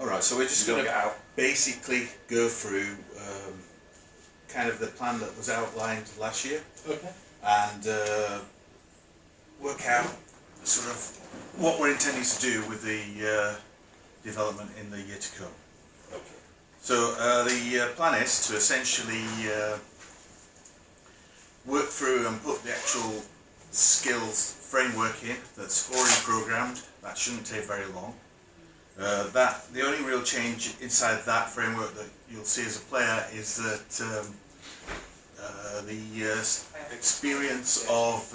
Alright, so we're just going to basically go through kind of the plan that was outlined last year. Okay. And work out sort of what we're intending to do with the development in the year to come. Okay. So the plan is to essentially work through and put the actual skills framework in that's already programmed. That shouldn't take very long. The only real change inside that framework that you'll see as a player is that the experience of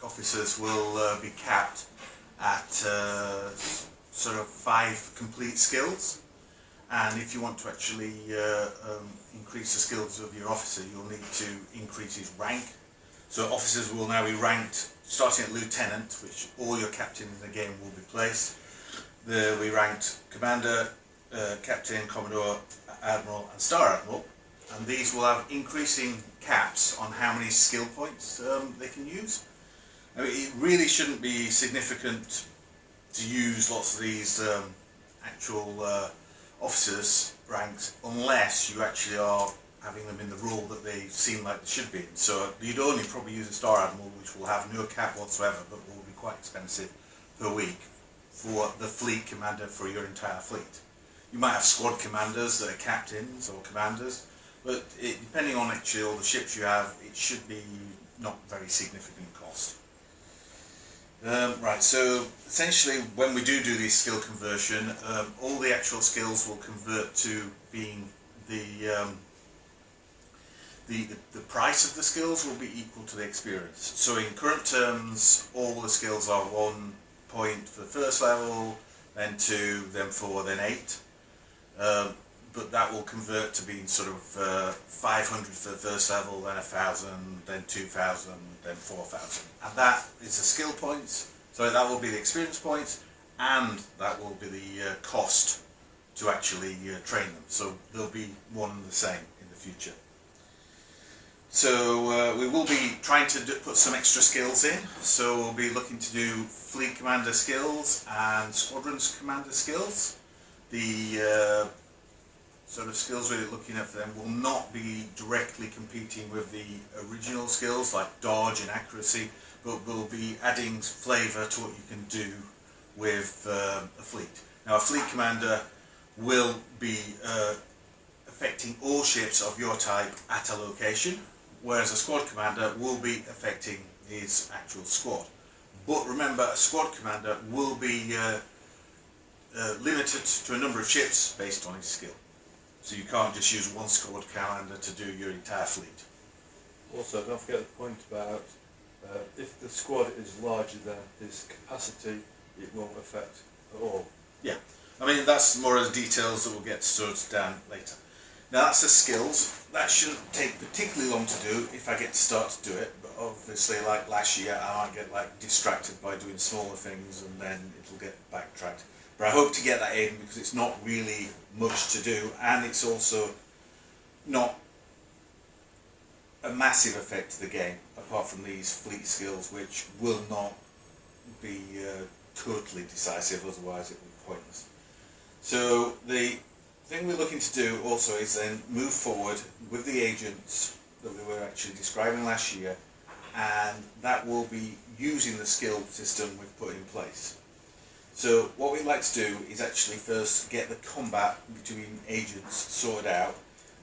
officers will be capped at sort of 5 complete skills, and if you want to actually increase the skills of your officer, you'll need to increase his rank. So officers will now be ranked starting at lieutenant, which all your captains in the game will be placed. They'll be ranked commander, captain, commodore, admiral and star admiral, and these will have increasing caps on how many skill points they can use. I mean, it really shouldn't be significant to use lots of these actual officers ranks unless you actually are having them in the role that they seem like they should be in. So you'd only probably use a star admiral, which will have no cap whatsoever, but will be quite expensive per week for the fleet commander for your entire fleet. You might have squad commanders that are captains or commanders, but depending on actually all the ships you have, it should be not very significant cost. Right, so essentially when we do this skill conversion, all the actual skills will convert to being the price of the skills will be equal to the experience. So in current terms, all the skills are 1 point for the first level, then 2, then 4, then 8. But that will convert to being sort of 500 for the first level, then 1,000, then 2,000, then 4,000. And that is the skill points, so that will be the experience points, and that will be the cost to actually train them. So they'll be one and the same in the future. So we will be trying to put some extra skills in. So we'll be looking to do fleet commander skills and squadrons commander skills. The sort of skills we're looking at for them will not be directly competing with the original skills like dodge and accuracy, but we'll be adding flavour to what you can do with a fleet. Now a fleet commander will be affecting all ships of your type at a location, whereas a squad commander will be affecting his actual squad. But remember, a squad commander will be limited to a number of ships based on his skill. So you can't just use one squad commander to do your entire fleet. Also, don't forget the point about if the squad is larger than his capacity, it won't affect at all. Yeah, I mean that's more of the details that we'll get sorted down later. Now that's the skills. That shouldn't take particularly long to do if I get to start to do it, but obviously like last year I might get like distracted by doing smaller things and then it'll get backtracked. But I hope to get that in because it's not really much to do, and it's also not a massive effect to the game apart from these fleet skills, which will not be totally decisive, otherwise it would be pointless. So the thing we're looking to do also is then move forward with the agents that we were actually describing last year, and that will be using the skill system we've put in place. So what we'd like to do is actually first get the combat between agents sorted out.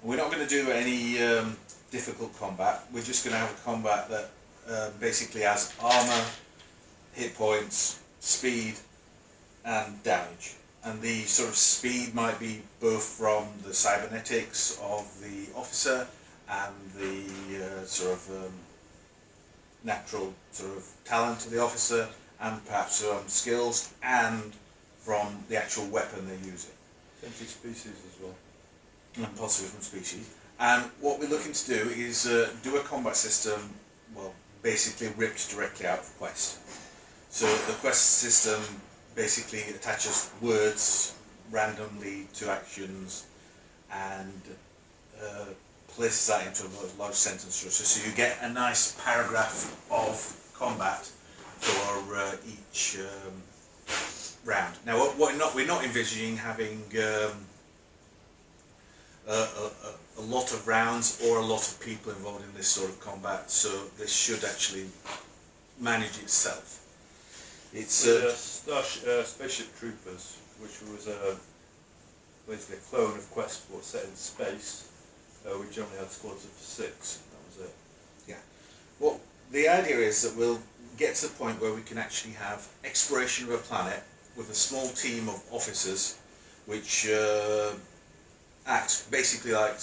We're not going to do any difficult combat, we're just going to have a combat that basically has armour, hit points, speed and damage. And the sort of speed might be both from the cybernetics of the officer and the sort of natural sort of talent of the officer, and perhaps skills, and from the actual weapon they're using. Potentially species as well. And possibly from species. And what we're looking to do is do a combat system, well, basically ripped directly out of Quest. So the Quest system basically attaches words randomly to actions and places that into a large sentence structure. So you get a nice paragraph of combat for each round. Now, we're not envisioning having a lot of rounds or a lot of people involved in this sort of combat, so this should actually manage itself. It's Spaceship Troopers, which was basically a clone of Quest but set in space. We generally had squads of 6. That was it. Yeah. Well, the idea is that we'll get to the point where we can actually have exploration of a planet with a small team of officers, which acts basically like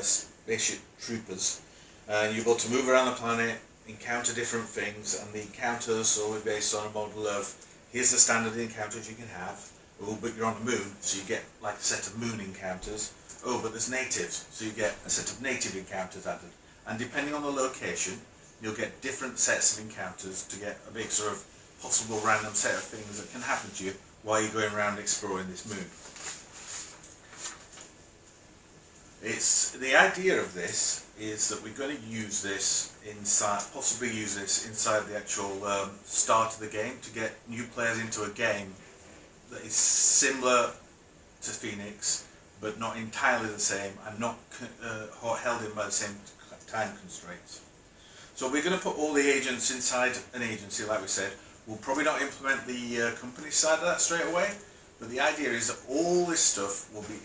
spaceship troopers, and you're able to move around the planet, encounter different things, and the encounters will be based on a model of, here's the standard encounters you can have. Oh, but you're on the moon, so you get like a set of moon encounters. Oh, but there's natives, so you get a set of native encounters added. And depending on the location, you'll get different sets of encounters to get a big sort of possible random set of things that can happen to you while you're going around exploring this moon. The idea of this is that we're going to use this inside, possibly use this inside the actual start of the game to get new players into a game that is similar to Phoenix, but not entirely the same, and not held in by the same time constraints. So we're going to put all the agents inside an agency, like we said. We'll probably not implement the company side of that straight away, but the idea is that all this stuff will be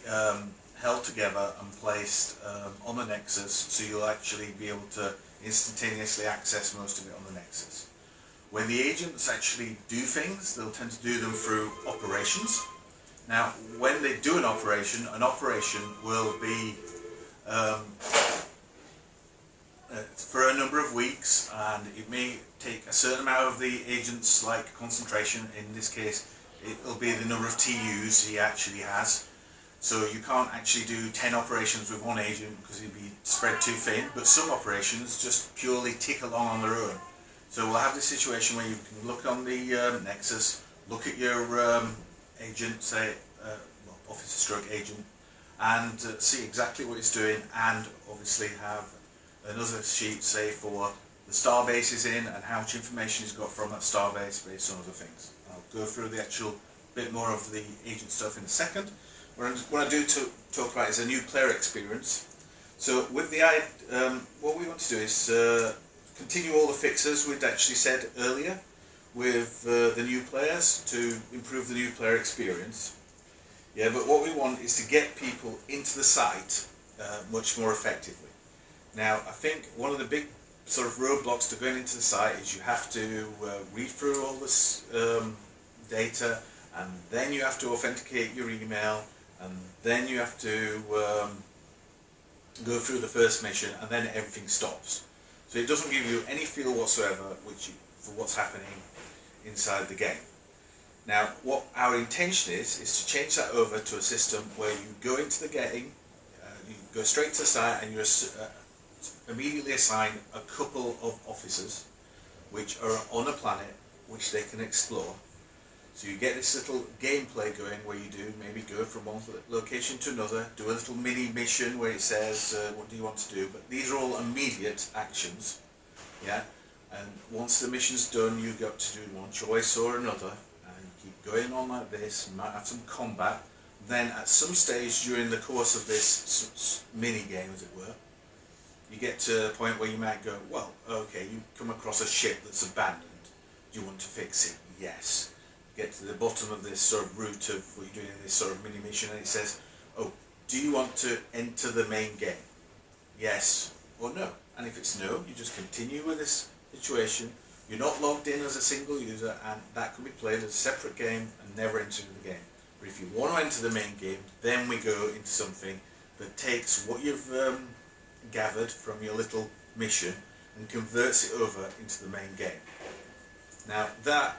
held together and placed on the Nexus, so you'll actually be able to instantaneously access most of it on the Nexus. When the agents actually do things, they'll tend to do them through operations. Now, when they do an operation will be for a number of weeks, and it may take a certain amount of the agent's concentration. In this case, it'll be the number of TUs he actually has. So you can't actually do 10 operations with one agent because he'd be spread too thin, but some operations just purely tick along on their own. So we'll have this situation where you can look on the Nexus, look at your agent, say officer stroke agent, and see exactly what he's doing, and obviously have another sheet, say, for the starbase he's in and how much information he's got from that starbase based on other things. I'll go through the actual bit more of the agent stuff in a second. What I do talk about is a new player experience. So with the what we want to do is continue all the fixes we'd actually said earlier with the new players to improve the new player experience. Yeah, but what we want is to get people into the site much more effectively. Now, I think one of the big sort of roadblocks to going into the site is you have to read through all this data, and then you have to authenticate your email, and then you have to go through the first mission, and then everything stops. So it doesn't give you any feel whatsoever for what's happening inside the game. Now, what our intention is to change that over to a system where you go into the game, you go straight to the site, and you're immediately assign a couple of officers which are on a planet which they can explore. So you get this little gameplay going where you do maybe go from one location to another, do a little mini mission where it says what do you want to do, but these are all immediate actions, yeah, and once the mission's done you got to do one choice or another, and you keep going on like this. You might have some combat, then at some stage during the course of this mini game, as it were, you get to a point where you might go, well, okay, you come across a ship that's abandoned. Do you want to fix it? Yes. Get to the bottom of this sort of route of what you're doing in this sort of mini mission, and it says, oh, do you want to enter the main game? Yes or no. And if it's no, you just continue with this situation. You're not logged in as a single user, and that can be played as a separate game and never enter the game. But if you want to enter the main game, then we go into something that takes what you've gathered from your little mission and converts it over into the main game. Now, that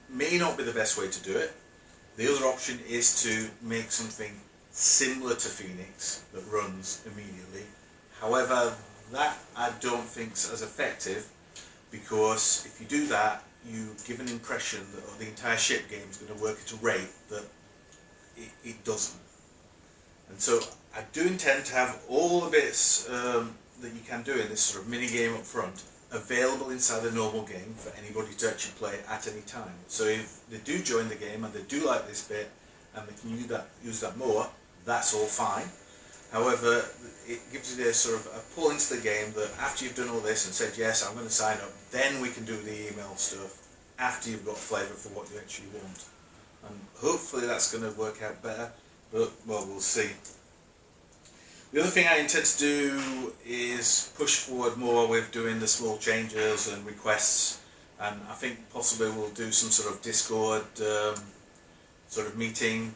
may not be the best way to do it. The other option is to make something similar to Phoenix that runs immediately. However, that I don't think is as effective, because if you do that, you give an impression that the entire ship game is going to work at a rate that it doesn't. And so I do intend to have all the bits that you can do in this sort of mini game up front available inside the normal game for anybody to actually play at any time. So if they do join the game and they do like this bit and they can use that more, that's all fine. However, it gives you a sort of a pull into the game that after you've done all this and said yes, I'm going to sign up, then we can do the email stuff after you've got flavour for what you actually want. And hopefully that's going to work out better, but well, we'll see. The other thing I intend to do is push forward more with doing the small changes and requests, and I think possibly we'll do some sort of Discord sort of meeting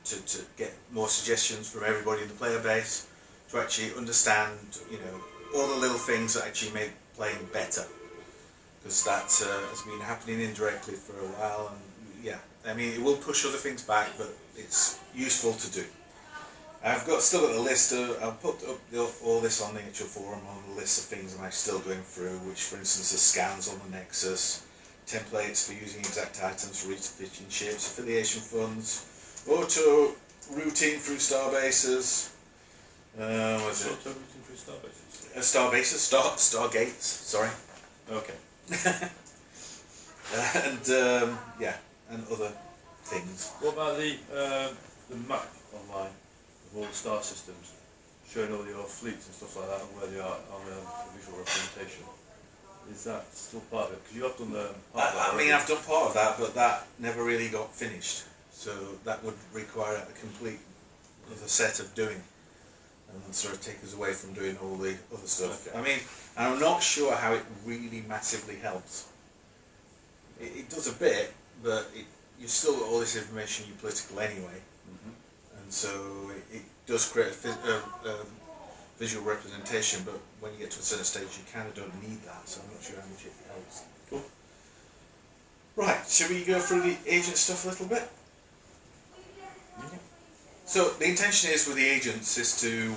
to get more suggestions from everybody in the player base to actually understand, you know, all the little things that actually make playing better, because that has been happening indirectly for a while, and yeah, I mean it will push other things back, but it's useful to do. I've still got a list of, I'll put up all this on the actual forum on the list of things I'm still going through, which for instance are scans on the Nexus, templates for using exact items for each pitching ships, affiliation funds, auto routing through starbases, what's it? Auto routing through starbases? Starbases, stargates, sorry. Okay. And yeah, and other things. What about the map online of all the star systems, showing all your fleets and stuff like that and where they are on a visual representation? Is that still part of it? Because you have done part of that. I mean, I've done part of that, but that never really got finished. So that would require a complete other set of doing, and sort of take us away from doing all the other stuff. Okay. I mean, I'm not sure how it really massively helps. It does a bit, but you've still got all this information you're political anyway, and so it does create a visual representation, but when you get to a certain stage you kind of don't need that, so I'm not sure how much it helps. Cool. Right, shall we go through the agent stuff a little bit? Yeah. So the intention is with the agents is to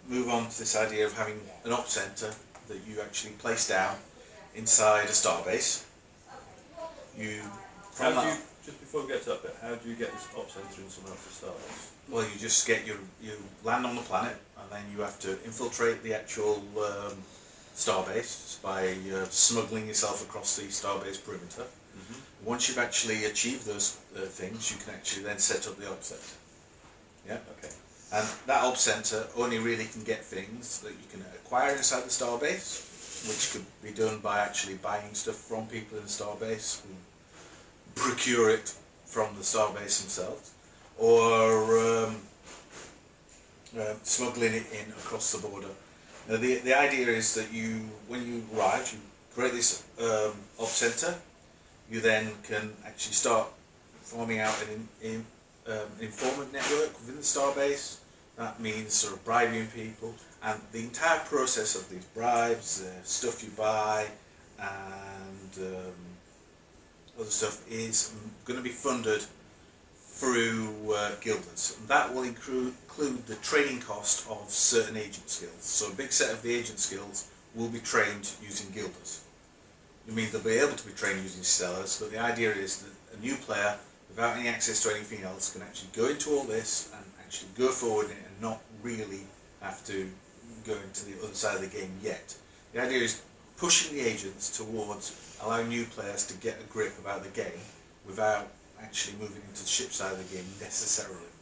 move on to this idea of having an op center that you actually place down inside a starbase. Just before we get to that bit, how do you get this op center in someone else's starbase? Well, you just get you land on the planet, and then you have to infiltrate the actual starbase by smuggling yourself across the starbase perimeter. Once you've actually achieved those things, you can actually then set up the op center. Yeah. Okay. And that op center only really can get things that you can acquire inside the starbase, which could be done by actually buying stuff from people in the starbase who procure it from the starbase themselves, or smuggling it in across the border. Now the idea is that when you arrive, you create this op center. You then can actually start forming out an informant network within the starbase. That means sort of bribing people, and the entire process of these bribes, stuff you buy, and other stuff is going to be funded through guilders. And that will include the training cost of certain agent skills. So a big set of the agent skills will be trained using guilders. I mean, they'll be able to be trained using stellars, but the idea is that a new player, without any access to anything else, can actually go into all this and actually go forward and not really have to go into the other side of the game yet. The idea is pushing the agents towards allowing new players to get a grip about the game without actually moving into the ship side of the game necessarily.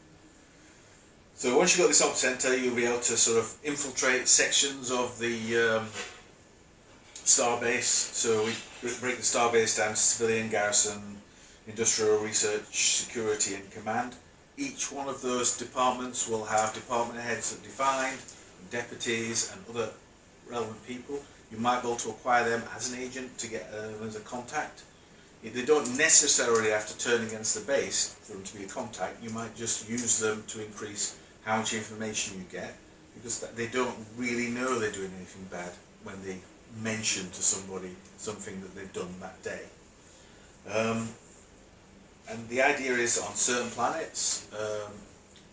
So once you've got this op center, you'll be able to sort of infiltrate sections of the starbase. So we break the starbase down to civilian, garrison, industrial research, security and command. Each one of those departments will have department heads that defined, deputies and other relevant people. You might be able to acquire them as an agent to get them as a contact. They don't necessarily have to turn against the base for them to be a contact. You might just use them to increase how much information you get, because they don't really know they're doing anything bad when they mention to somebody something that they've done that day. And the idea is on certain planets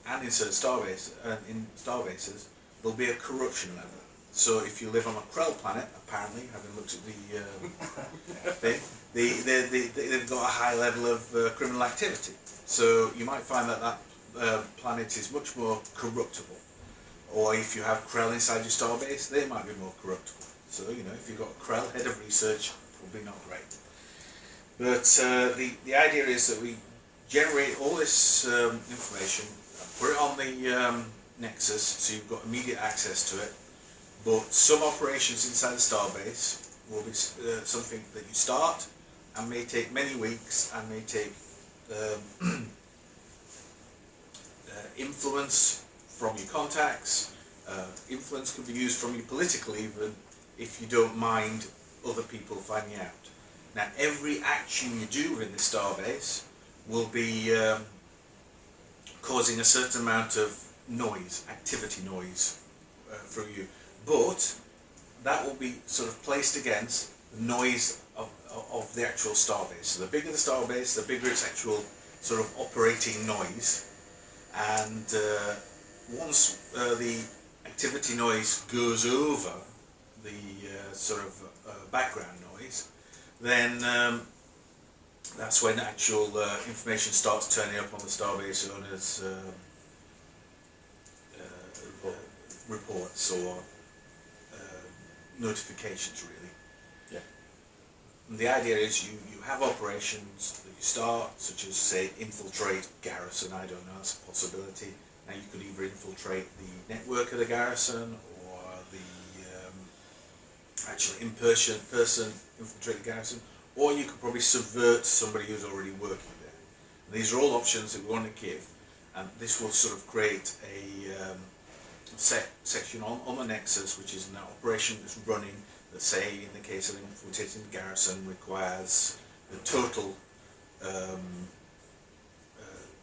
and in certain starbases, there'll be a corruption level. So if you live on a Krell planet, apparently, having looked at the thing, they've got a high level of criminal activity. So you might find that planet is much more corruptible. Or if you have Krell inside your starbase, they might be more corruptible. So, you know, if you've got a Krell head of research, probably not great. But the idea is that we generate all this information, put it on the Nexus, so you've got immediate access to it. But some operations inside the Starbase will be something that you start and may take many weeks and may take influence from your contacts. Influence can be used from you politically even if you don't mind other people finding out. Now every action you do within the Starbase will be causing a certain amount of noise, activity noise for you. But that will be sort of placed against the noise of the actual Starbase. So the bigger the Starbase, the bigger its actual sort of operating noise. And once the activity noise goes over the sort of background noise, then that's when actual information starts turning up on the Starbase owners' reports or notifications, really. Yeah. And the idea is you have operations that you start, such as, say, infiltrate garrison. I don't know, that's a possibility. Now you could either infiltrate the network of the garrison or the actual in-person infiltrate the garrison, or you could probably subvert somebody who's already working there. And these are all options that we want to give, and this will sort of create a section on the Nexus, which is an operation that's running that, say, in the case of infiltrating the garrison, requires the total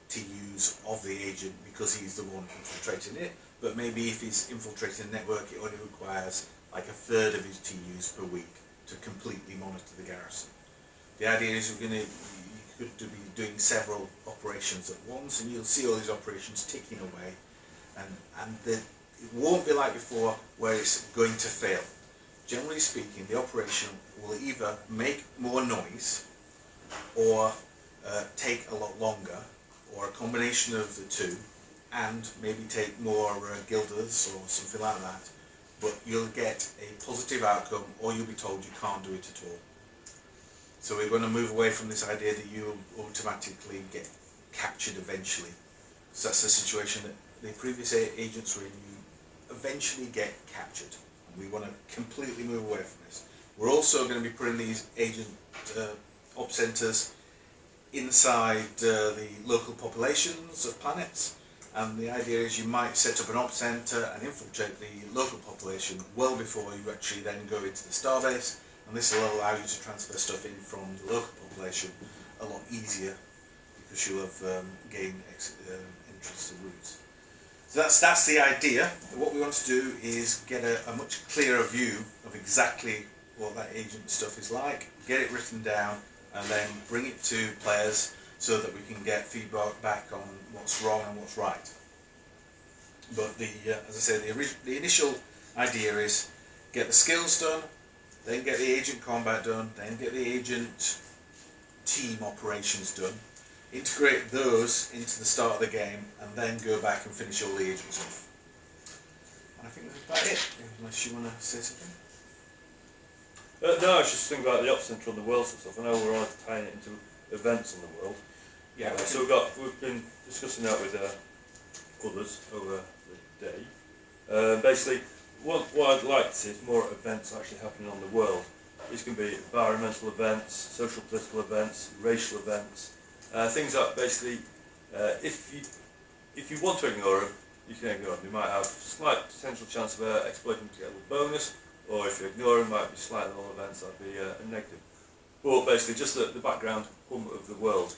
TUs of the agent because he's the one infiltrating it, but maybe if he's infiltrating the network it only requires like a third of his TUs per week to completely monitor the garrison. The idea is you could be doing several operations at once, and you'll see all these operations ticking away, and it won't be like before where it's going to fail. Generally speaking, the operation will either make more noise or take a lot longer, or a combination of the two, and maybe take more guilders or something like that, but you'll get a positive outcome, or you'll be told you can't do it at all. So we're going to move away from this idea that you automatically get captured eventually. So that's the situation that the previous agents were in. You eventually get captured, and we want to completely move away from this. We're also going to be putting these agent op centers inside the local populations of planets, and the idea is you might set up an op center and infiltrate the local population well before you actually then go into the Starbase, and this will allow you to transfer stuff in from the local population a lot easier because you'll have gained entrance to routes. So that's the idea. What we want to do is get a much clearer view of exactly what that agent stuff is like, get it written down, and then bring it to players so that we can get feedback back on what's wrong and what's right. But as I say, the initial idea is get the skills done, then get the agent combat done, then get the agent team operations done, integrate those into the start of the game, and then go back and finish all the agents off. I think that's about it, unless you want to say something. No, I was just thinking about the op center on the world and stuff. I know we're all tying it into events on the world. Yeah. So we've been discussing that with others over the day. Basically, what I'd like to see is more events actually happening on the world. These can be environmental events, social political events, racial events, things that basically, if you want to ignore them, you can ignore them. You might have slight potential chance of exploiting to get a little bonus, or if you ignore them, might be slightly lower events, that'd be a negative. But basically, just the background hum of the world.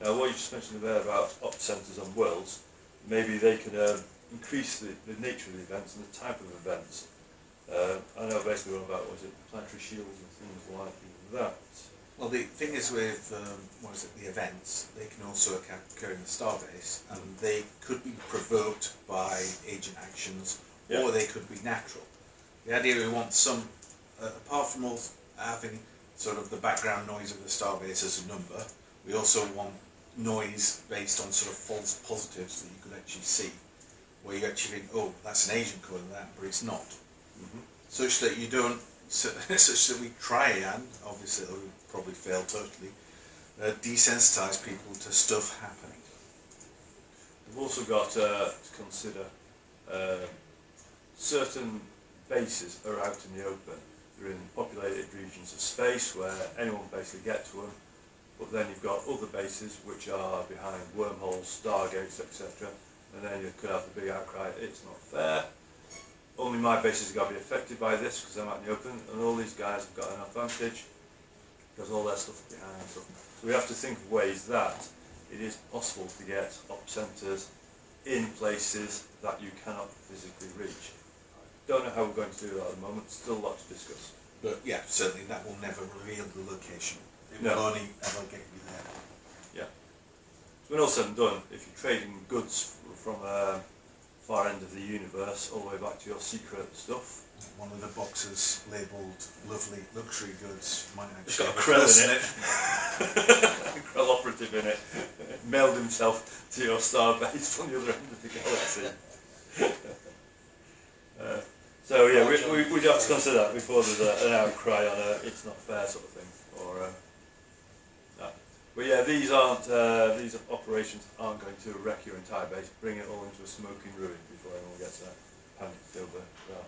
Now, what you just mentioned there about op centres on worlds, maybe they could increase the nature of the events and the type of events. I know basically all about, planetary shields and things like that. Well, the thing is with the events, they can also occur in the Starbase, and they could be provoked by agent actions, or they could be natural. The idea we want some, apart from all having sort of the background noise of the Starbase as a number, we also want noise based on sort of false positives that you could actually see, where you actually think, oh, that's an agent calling that, but it's not. Such that you don't such that we try and, obviously we probably fail totally, desensitise people to stuff happening. We've also got to consider certain bases are out in the open. They're in populated regions of space where anyone can basically get to them, but then you've got other bases which are behind wormholes, stargates, etc. And then you could have the big outcry, it's not fair. Only my bases have got to be affected by this because I'm out in the open, and all these guys have got an advantage because all their stuff is behind. So we have to think of ways that it is possible to get op centres in places that you cannot physically reach. Don't know how we're going to do that at the moment, still a lot to discuss. But yeah, certainly that will never reveal the location. It No. will only ever get you there. Yeah. So when all said and done, if you're trading goods from a far end of the universe all the way back to your secret stuff, One of the boxes labelled lovely luxury goods might it's actually got a have krill person in it, a krill operative in it, mailed himself to your star base from the other end of the galaxy. So yeah, we'd have to consider that before there's an outcry on a it's not fair sort of thing. Or no. But yeah, these operations aren't going to wreck your entire base, bring it all into a smoking ruin before anyone gets panicked over that.